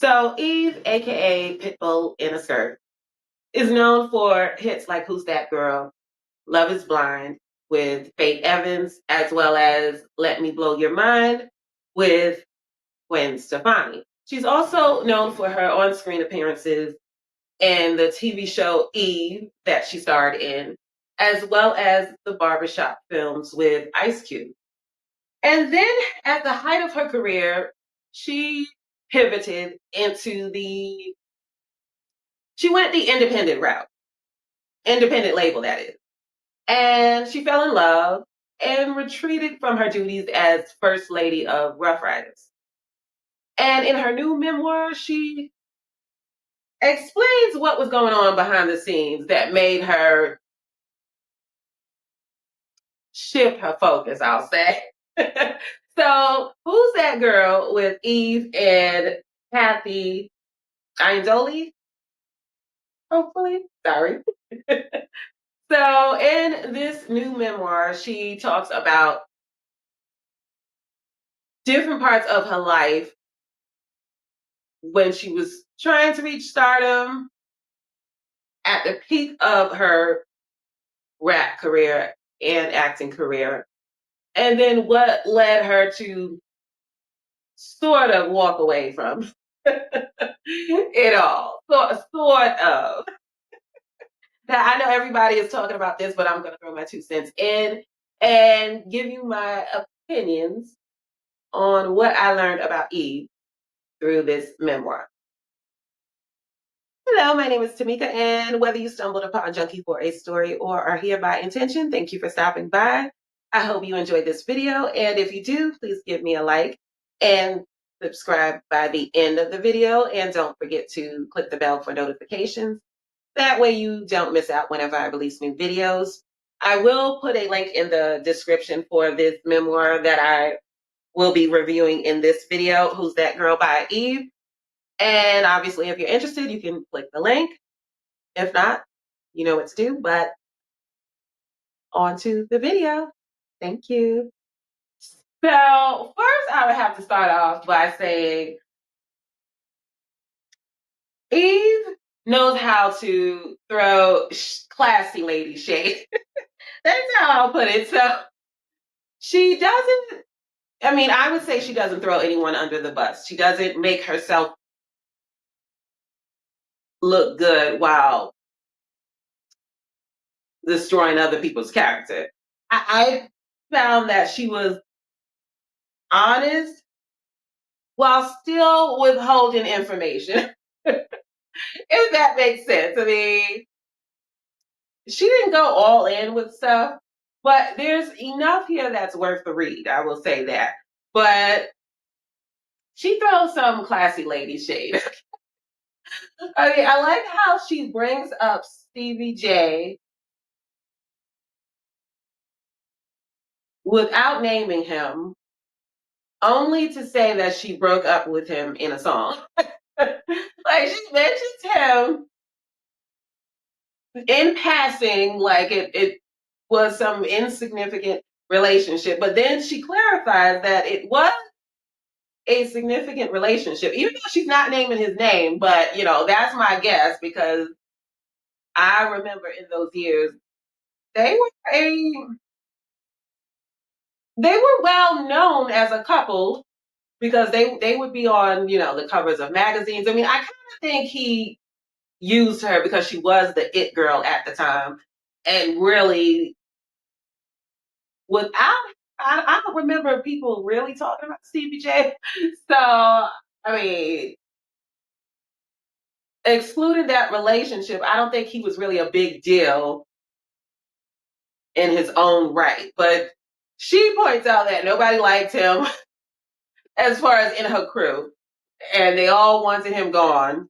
So Eve, aka Pitbull in a Skirt, is known for hits like Who's That Girl, Love is Blind with Faith Evans, as well as Let Me Blow Your Mind with Gwen Stefani. She's also known for her on-screen appearances in the TV show Eve that she starred in, as well as the barbershop films with Ice Cube. And then at the height of her career, she pivoted into she went the independent route, independent label, that is. And she fell in love and retreated from her duties as First Lady of Rough Riders. And in her new memoir, she explains what was going on behind the scenes that made her shift her focus, I'll say. So, Who's That Girl with Eve and Kathy Iandoli? Hopefully. Sorry. So, in this new memoir, she talks about different parts of her life when she was trying to reach stardom, at the peak of her rap career and acting career, and then what led her to sort of walk away from it all. Sort of. Now, I know everybody is talking about this, but I'm going to throw my 2 cents in and give you my opinions on what I learned about Eve through this memoir. Hello, my name is Tamika, and whether you stumbled upon Junkie for a story or are here by intention, thank you for stopping by. I hope you enjoyed this video, and if you do, please give me a like and subscribe by the end of the video, and don't forget to click the bell for notifications. That way you don't miss out whenever I release new videos. I will put a link in the description for this memoir that I will be reviewing in this video, Who's That Girl by Eve. And obviously, if you're interested, you can click the link. If not, you know what to do, but on to the video. Thank you. So first, I would have to start off by saying Eve knows how to throw classy lady shade. That's how I'll put it. So she doesn't, I mean, I would say she doesn't throw anyone under the bus. She doesn't make herself look good while destroying other people's character. I found that she was honest while still withholding information, if that makes sense. I mean, she didn't go all in with stuff, but there's enough here that's worth the read. I will say that. But she throws some classy lady shade. I mean, I like how she brings up Stevie J without naming him, only to say that she broke up with him in a song. Like she mentions him in passing, like it was some insignificant relationship, but then she clarifies that it was a significant relationship, even though she's not naming his name. But that's my guess because I remember in those years they were a they were well known as a couple because they would be on the covers of magazines. I mean, I kind of think he used her because she was the it girl at the time, and really without I don't remember people really talking about Stevie J. So I mean, excluding that relationship, I don't think he was really a big deal in his own right. But she points out that nobody liked him as far as in her crew, and they all wanted him gone.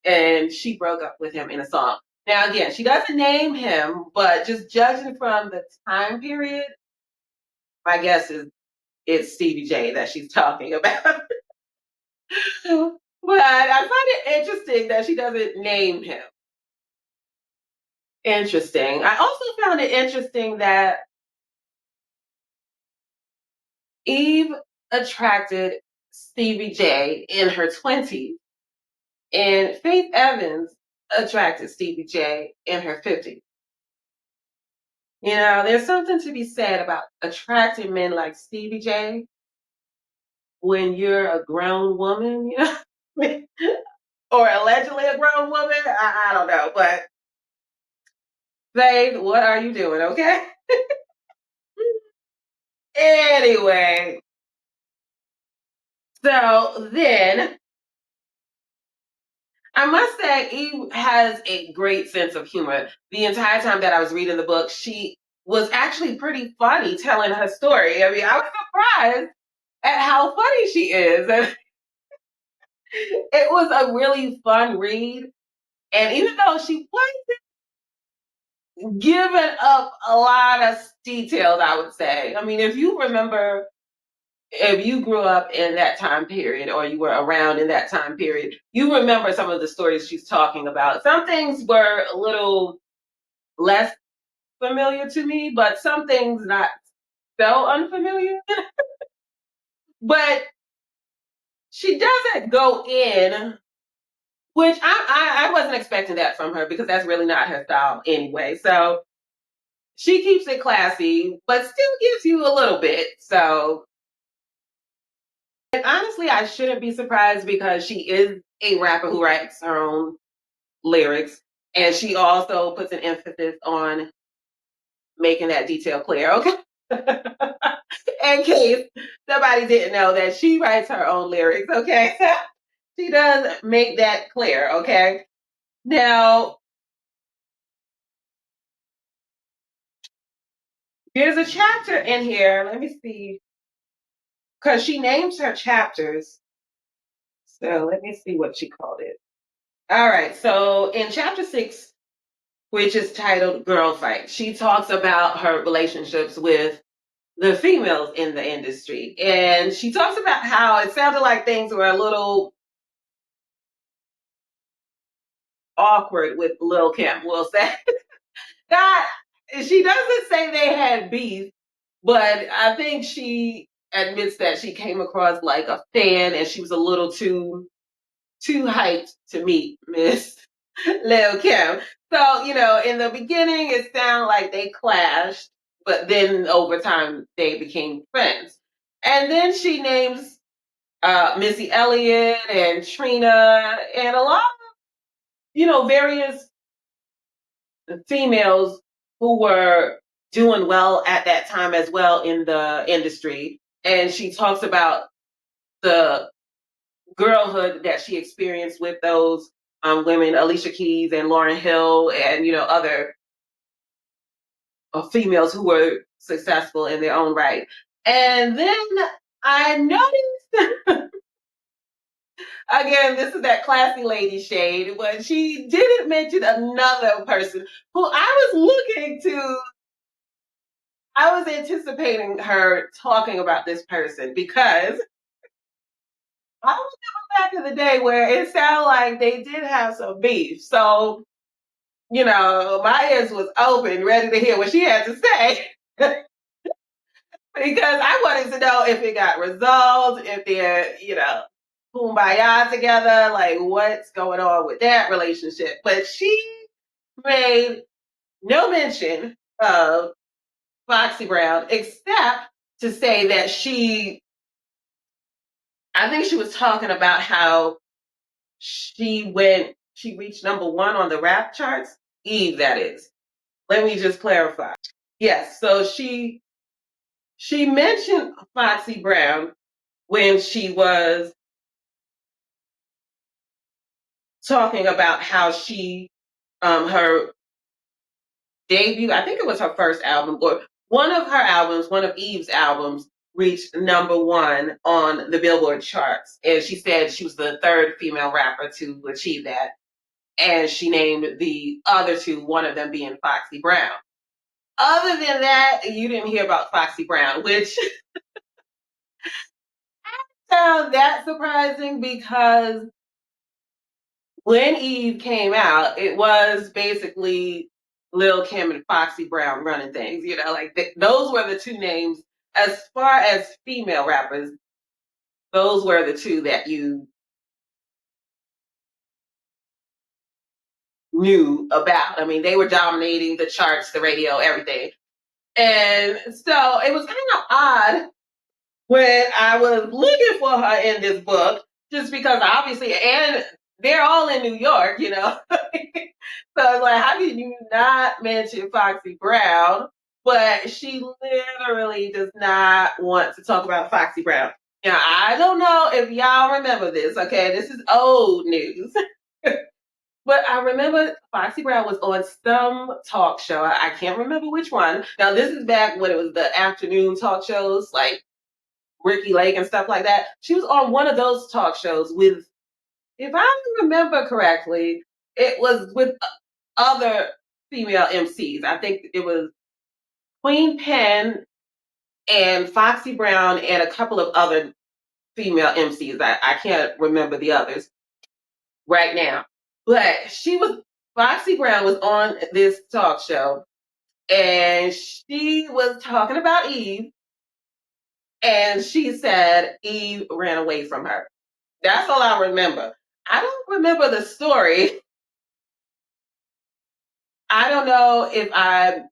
And she broke up with him in a song. Now, again, she doesn't name him, but just judging from the time period, my guess is it's Stevie J that she's talking about. But I find it interesting that she doesn't name him. Interesting. I also found it interesting that Eve attracted Stevie J in her 20s And Faith Evans attracted Stevie J in her 50s. You know, there's something to be said about attracting men like Stevie J when you're a grown woman, you know, or allegedly a grown woman. I don't know, but Faith, what are you doing? Okay. Anyway, so then I must say, Eve has a great sense of humor. The entire time that I was reading the book, she was actually pretty funny telling her story. I mean, I was surprised at how funny she is. And it was a really fun read. And even though she wasn't giving up a lot of details, I would say. I mean, if you remember, if you grew up in that time period or you were around in that time period, you remember some of the stories she's talking about. Some things were a little less familiar to me, but some things not so unfamiliar. But she doesn't go in, which I wasn't expecting that from her because that's really not her style anyway. So she keeps it classy, but still gives you a little bit. So and honestly, I shouldn't be surprised because she is a rapper who writes her own lyrics, and she also puts an emphasis on making that detail clear. Okay. In case somebody didn't know that she writes her own lyrics, okay? She does make that clear, okay? Now, there's a chapter in here. Let me see. Because she names her chapters. So let me see what she called it. All right. So in chapter 6, which is titled Girl Fight, she talks about her relationships with the females in the industry. And she talks about how it sounded like things were a little awkward with Lil Kim, we'll say. Not, she doesn't say they had beef, but I think she admits that she came across like a fan and she was a little too hyped to meet Miss Lil Kim. So, you know, in the beginning it sounded like they clashed, but then over time they became friends. And then she names Missy Elliott and Trina and a lot of, you know, various females who were doing well at that time as well in the industry. And she talks about the girlhood that she experienced with those women, Alicia Keys and Lauryn Hill, and you know other females who were successful in their own right. And then I noticed again, this is that classy lady shade, but she didn't mention another person who I was looking to. I was anticipating her talking about this person because I was back in the day where it sounded like they did have some beef. So, you know, my ears was open, ready to hear what she had to say. Because I wanted to know if it got resolved, if they're, you know, kumbaya together, like what's going on with that relationship. But she made no mention of Foxy Brown except to say that I think she was talking about how she reached number 1 on the rap charts. Eve, that is. Let me just clarify. Yes, so she mentioned Foxy Brown when she was talking about how she her debut, I think it was her first album, or one of her albums, one of Eve's albums, reached number 1 on the Billboard charts. And she said she was the 3rd female rapper to achieve that. And she named the other 2, one of them being Foxy Brown. Other than that, you didn't hear about Foxy Brown, which found that surprising because when Eve came out, it was basically Lil Kim and Foxy Brown running things. You know, like those were the 2 names. As far as female rappers, those were the 2 that you knew about. I mean, they were dominating the charts, the radio, everything. And so it was kind of odd when I was looking for her in this book, just because obviously, and they're all in New York, you know. So it's like, how can you not mention Foxy Brown? But she literally does not want to talk about Foxy Brown. Now, I don't know if y'all remember this, okay? This is old news. But I remember Foxy Brown was on some talk show. I can't remember which one. Now, this is back when it was the afternoon talk shows, like Ricky Lake and stuff like that. She was on one of those talk shows with, if I remember correctly, it was with other female MCs. I think it was Queen Pen and Foxy Brown and a couple of other female MCs. I can't remember the others right now. But Foxy Brown was on this talk show and she was talking about Eve and she said Eve ran away from her. That's all I remember. I don't remember the story. I don't know if I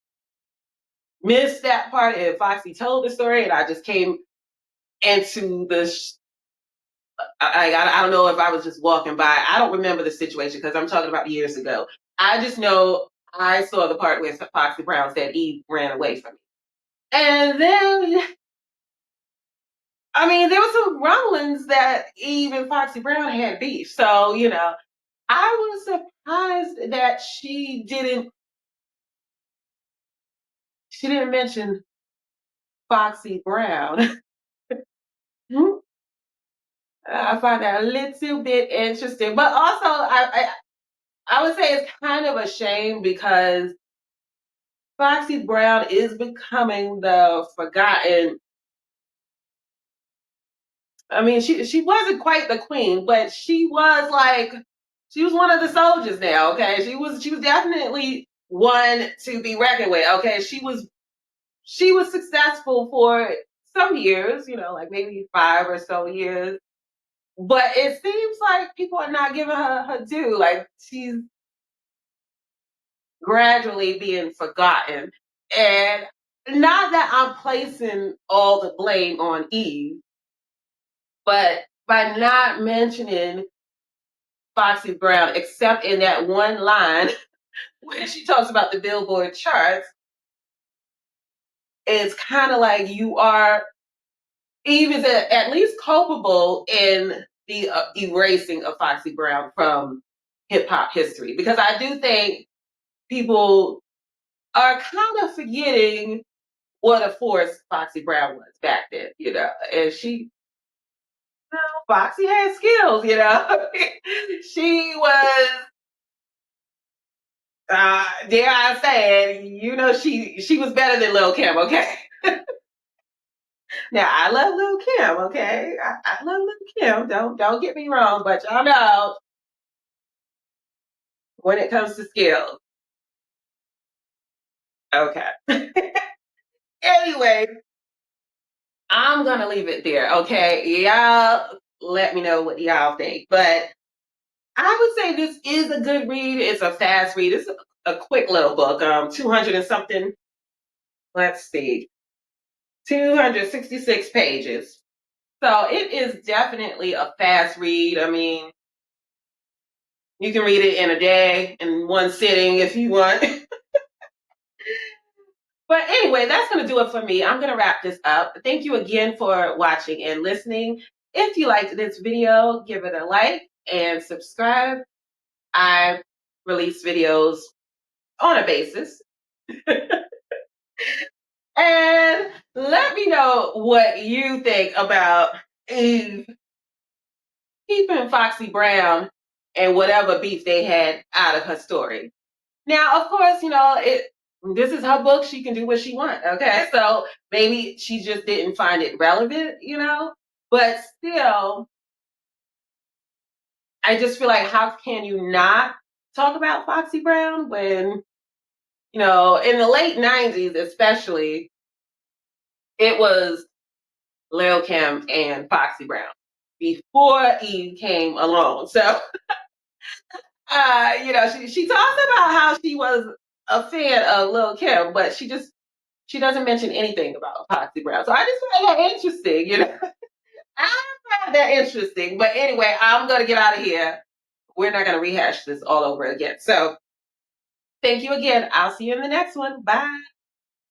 missed that part, if Foxy told the story and I just came into I don't know if I was just walking by. I don't remember the situation because I'm talking about years ago. I just know I saw the part where Foxy Brown said Eve ran away from me. And then, I mean, there was some rumblings that Eve and Foxy Brown had beef. So, you know, I was surprised that she didn't mention Foxy Brown. I find that a little bit interesting, but also I would say it's kind of a shame because Foxy Brown is becoming the forgotten. I mean, she wasn't quite the queen, but she was one of the soldiers now. Okay, she was definitely one to be reckoned with. Okay, she was successful for some years, you know, like maybe 5 or so years. But it seems like people are not giving her due. Like she's gradually being forgotten. And not that I'm placing all the blame on Eve, but by not mentioning Foxy Brown, except in that one line where she talks about the Billboard charts, it's kind of like Eve is at least culpable in the erasing of Foxy Brown from hip hop history. Because I do think people are kind of forgetting what a force Foxy Brown was back then, you know. And Foxy had skills, you know. She was, dare I say it, you know, she was better than Lil Kim, okay. Now I love Lil Kim, okay. I love Lil Kim. Don't get me wrong, but y'all know when it comes to skills, okay. Anyway, I'm gonna leave it there, okay. Y'all let me know what y'all think, but I would say this is a good read. It's a fast read. It's a quick little book, 200 and something. Let's see, 266 pages. So it is definitely a fast read. I mean, you can read it in a day, in one sitting if you want. But anyway, that's going to do it for me. I'm going to wrap this up. Thank you again for watching and listening. If you liked this video, give it a like and subscribe. I release videos on a basis. And let me know what you think about Eve keeping Foxy Brown and whatever beef they had out of her story. Now, of course, you know, this is her book. She can do what she wants. Okay. So maybe she just didn't find it relevant, you know, but still, I just feel like how can you not talk about Foxy Brown when, you know, in the late 90s, especially, it was Lil Kim and Foxy Brown before Eve came along. So She talks about how she was a fan of Lil Kim, but she doesn't mention anything about Foxy Brown. So I just find that interesting. I find that interesting. But anyway, I'm gonna get out of here. We're not gonna rehash this all over again. So thank you again. I'll see you in the next one. Bye.